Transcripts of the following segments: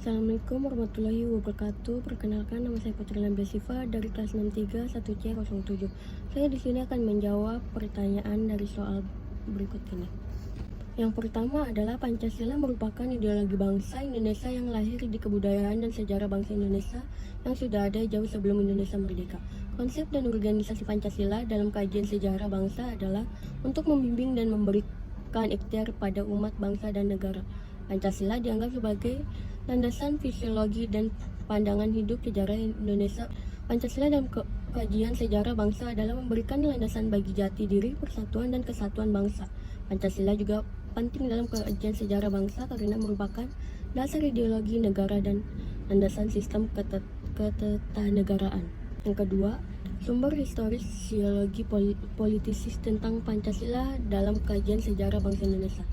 Assalamualaikum warahmatullahi wabarakatuh. Perkenalkan, nama saya Putri Lambe Siva dari kelas 63 1C07. Saya di sini akan menjawab pertanyaan dari soal berikut ini. Yang pertama adalah Pancasila merupakan ideologi bangsa Indonesia yang lahir di kebudayaan dan sejarah bangsa Indonesia yang sudah ada jauh sebelum Indonesia merdeka. Konsep dan organisasi Pancasila dalam kajian sejarah bangsa adalah untuk membimbing dan memberikan ikhtiar pada umat bangsa dan negara. Pancasila dianggap sebagai landasan fisiologi dan pandangan hidup sejarah Indonesia. Pancasila dalam kajian sejarah bangsa adalah memberikan landasan bagi jati diri, persatuan, dan kesatuan bangsa. Pancasila juga penting dalam kajian sejarah bangsa karena merupakan dasar ideologi negara dan landasan sistem ketatanegaraan. Yang kedua, sumber historis sosiologi politis tentang Pancasila dalam kajian sejarah bangsa Indonesia.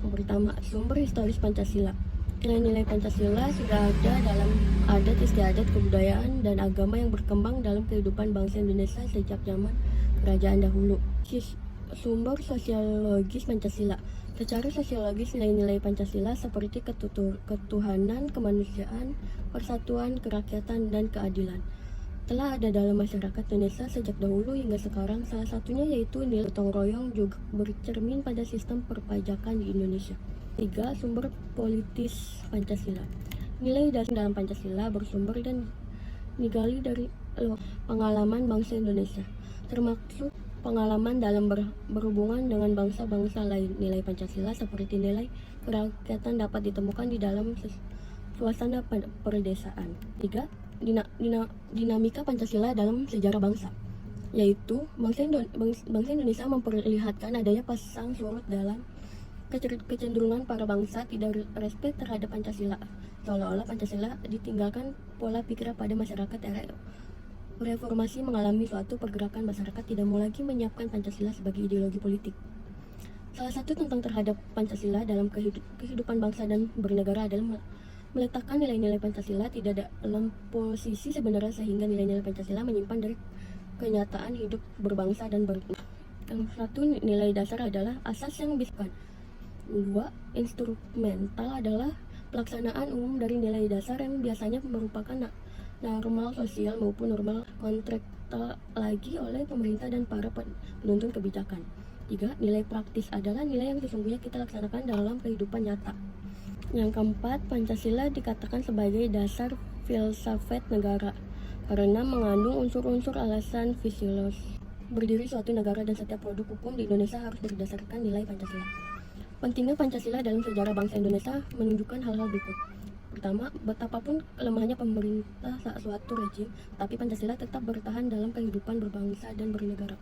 Yang pertama, sumber historis Pancasila. Nilai-nilai Pancasila sudah ada dalam adat istiadat, kebudayaan, dan agama yang berkembang dalam kehidupan bangsa Indonesia sejak zaman kerajaan dahulu. Sumber sosiologis Pancasila. Secara sosiologis, nilai-nilai Pancasila seperti ketuhanan, kemanusiaan, persatuan, kerakyatan, dan keadilan telah ada dalam masyarakat Indonesia sejak dahulu hingga sekarang. Salah satunya yaitu nilai gotong royong juga bercermin pada sistem perpajakan di Indonesia. 3. Sumber politis Pancasila. Nilai dasar dalam Pancasila bersumber dan digali dari pengalaman bangsa Indonesia, termasuk pengalaman dalam berhubungan dengan bangsa-bangsa lain. Nilai Pancasila seperti nilai kerakyatan dapat ditemukan di dalam suasana perdesaan. 3. Dinamika Pancasila dalam sejarah bangsa, yaitu bangsa Indonesia memperlihatkan adanya pasang surut dalam kecenderungan para bangsa tidak respek terhadap Pancasila, seolah-olah Pancasila ditinggalkan pola pikir pada masyarakat era reformasi mengalami suatu pergerakan masyarakat tidak mau lagi menyiapkan Pancasila sebagai ideologi politik. Salah satu tentang terhadap Pancasila dalam kehidupan bangsa dan bernegara adalah meletakkan nilai-nilai Pancasila tidak dalam posisi sebenarnya sehingga nilai-nilai Pancasila menyimpan dari kenyataan hidup berbangsa dan Yang satu, nilai dasar adalah asas yang bisa. 2. Instrumental adalah pelaksanaan umum dari nilai dasar yang biasanya merupakan normal sosial maupun normal kontraktual lagi oleh pemerintah dan para penuntun kebijakan. 3. Nilai praktis adalah nilai yang sesungguhnya kita laksanakan dalam kehidupan nyata. Yang keempat, Pancasila dikatakan sebagai dasar filsafat negara karena mengandung unsur-unsur alasan fisiologis berdiri suatu negara dan setiap produk hukum di Indonesia harus berdasarkan nilai Pancasila. Pentingnya Pancasila dalam sejarah bangsa Indonesia menunjukkan hal-hal berikut. Pertama, betapapun kelemahannya pemerintah saat suatu rejim, tapi Pancasila tetap bertahan dalam kehidupan berbangsa dan bernegara.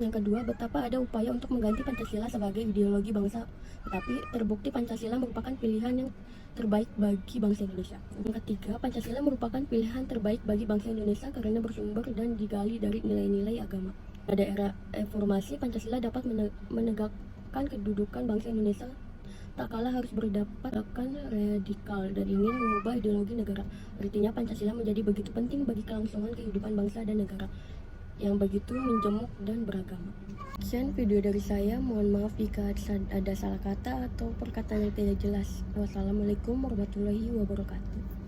Yang kedua, betapa ada upaya untuk mengganti Pancasila sebagai ideologi bangsa, tetapi terbukti Pancasila merupakan pilihan yang terbaik bagi bangsa Indonesia. Yang ketiga, Pancasila merupakan pilihan terbaik bagi bangsa Indonesia karena bersumber dan digali dari nilai-nilai agama. Pada era reformasi, Pancasila dapat menegakkan kedudukan bangsa Indonesia tak kalah harus berdasarkan radikal dan ingin mengubah ideologi negara. Artinya Pancasila menjadi begitu penting bagi kelangsungan kehidupan bangsa dan negara yang begitu menjemuk dan beragama. Sekian video dari saya, mohon maaf jika ada salah kata atau perkataan yang tidak jelas. Wassalamualaikum warahmatullahi wabarakatuh.